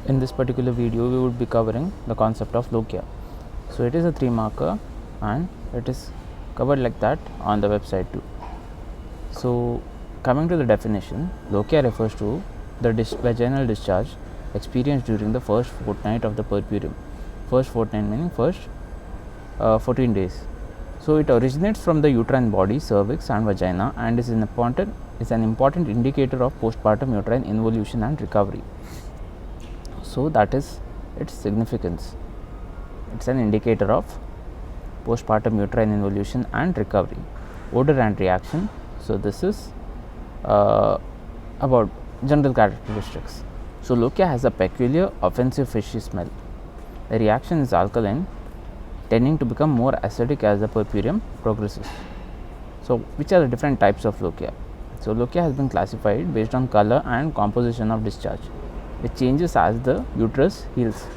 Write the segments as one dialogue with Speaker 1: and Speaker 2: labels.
Speaker 1: in this particular video we would be covering the concept of lochia. So it is a 3 marker and it is covered like that on the website too. So coming to the definition, lochia refers to the vaginal discharge experienced during the first fortnight of the purpurium. First fortnight meaning first 14 days. So it originates from the uterine body, cervix and vagina, and is an important indicator of postpartum uterine involution and recovery. So that is its significance. It's an indicator of postpartum uterine involution and recovery. Odor and reaction. So this is about general characteristics. So lochia has a peculiar offensive fishy smell. The reaction is alkaline, tending to become more acidic as the purpurium progresses. So which are the different types of lochia? So lochia has been classified based on color and composition of discharge. It changes as the uterus heals.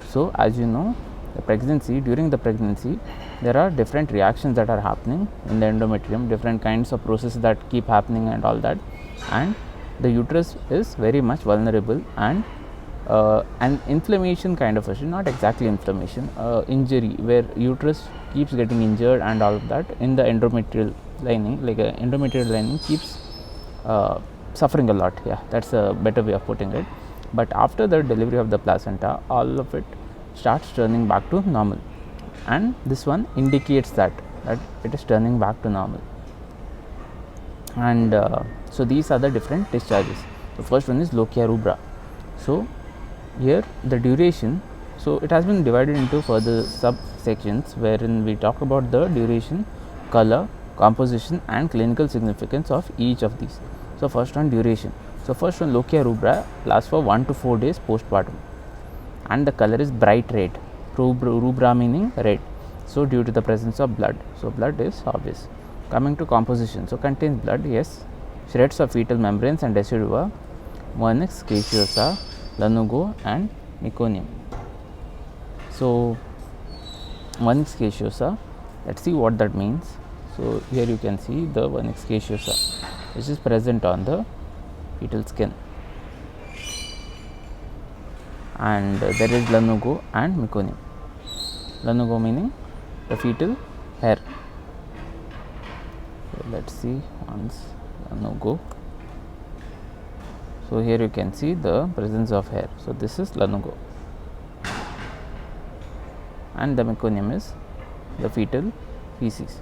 Speaker 1: So as you know, during the pregnancy, there are different reactions that are happening in the endometrium, different kinds of processes that keep happening and all that, and the uterus is very much vulnerable, and an inflammation kind of issue, not exactly inflammation, injury where uterus keeps getting injured and all of that in the endometrial lining, like a endometrial lining keeps suffering a lot. Yeah, that's a better way of putting it. But after the delivery of the placenta, all of it starts turning back to normal, and this one indicates that it is turning back to normal. And so these are the different discharges. The first one is lochia rubra. So here the duration, so it has been divided into further subsections wherein we talk about the duration, color, composition and clinical significance of each of these. So first one, duration. So first one, lochia rubra, lasts for 1 to 4 days postpartum, and the color is bright red. Rubra meaning red, so due to the presence of blood. So blood is obvious. Coming to composition, so contains blood, yes, shreds of fetal membranes and decidua, vernix caseosa, lanugo and meconium. So vernix caseosa, let's see what that means. So here you can see the vernix caseosa, which is present on the fetal skin, and there is lanugo and meconium. Lanugo meaning the fetal hair. So let's see once lanugo. So here you can see the presence of hair. So this is lanugo, and the meconium is the fetal feces.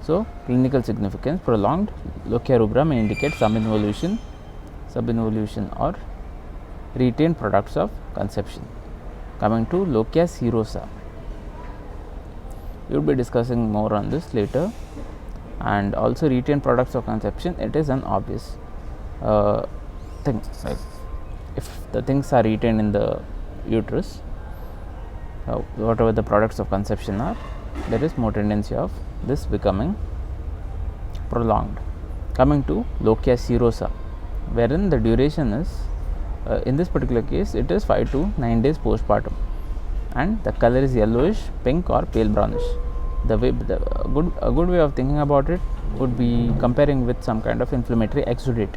Speaker 1: So clinical significance, prolonged lochia rubra may indicate subinvolution or retained products of conception. Coming to lochia serosa, we will be discussing more on this later. And also retained products of conception, it is an obvious thing. Like if the things are retained in the uterus, whatever the products of conception are, there is more tendency of this becoming prolonged. Coming to lochia serosa, wherein the duration is in this particular case it is 5 to 9 days postpartum, and the color is yellowish, pink or pale brownish. A good way of thinking about it would be comparing with some kind of inflammatory exudate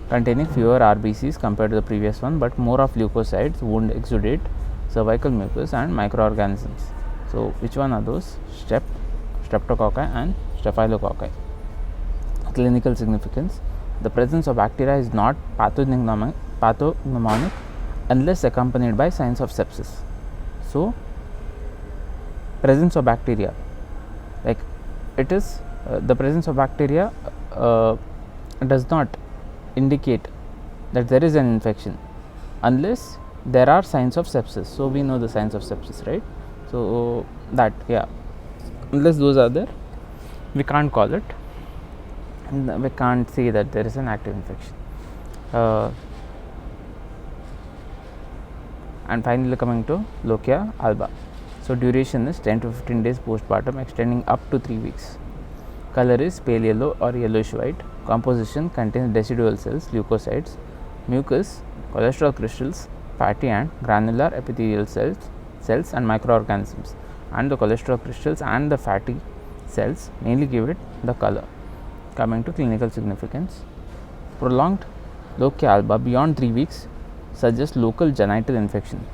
Speaker 1: containing fewer RBCs compared to the previous one, but more of leukocytes, wound exudate, cervical mucus and microorganisms. So which one are those? Streptococci and staphylococci. Clinical significance, the presence of bacteria is not pathognomonic unless accompanied by signs of sepsis. So presence of bacteria, like it is the presence of bacteria does not indicate that there is an infection unless there are signs of sepsis. So we know the signs of sepsis, right? So that, yeah, unless those are there, we can't call it, we can't say that there is an active infection. And finally coming to lochia alba. So duration is 10 to 15 days postpartum, extending up to 3 weeks. Color is pale yellow or yellowish white. Composition contains decidual cells, leukocytes, mucus, cholesterol crystals, fatty and granular epithelial cells and microorganisms. And the cholesterol crystals and the fatty cells mainly give it the color. Coming to clinical significance, prolonged lochia alba beyond 3 weeks suggests local genital infection.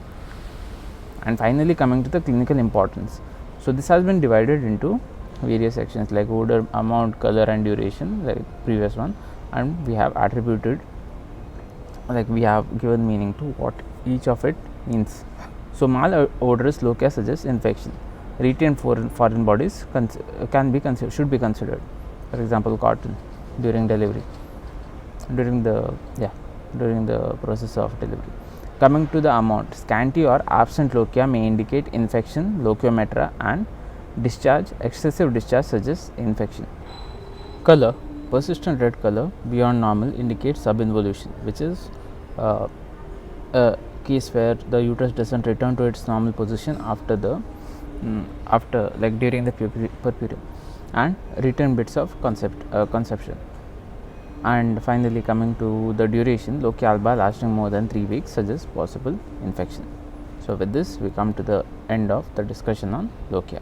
Speaker 1: And finally, coming to the clinical importance. So this has been divided into various sections like odor, amount, color and duration, like previous one, and we have attributed, like we have given meaning to what each of it means. So malodorous lochia suggests infection. Retained foreign bodies should be considered. For example, cotton during delivery, during the process of delivery. Coming to the amount, scanty or absent lochia may indicate infection, lochiometra, and discharge. Excessive discharge suggests infection. Color, persistent red color beyond normal indicates subinvolution, which is a case where the uterus doesn't return to its normal position after during the purpurium, and return bits of conception. And finally, coming to the duration, lochia alba lasting more than 3 weeks suggests possible infection. So with this, we come to the end of the discussion on lochia.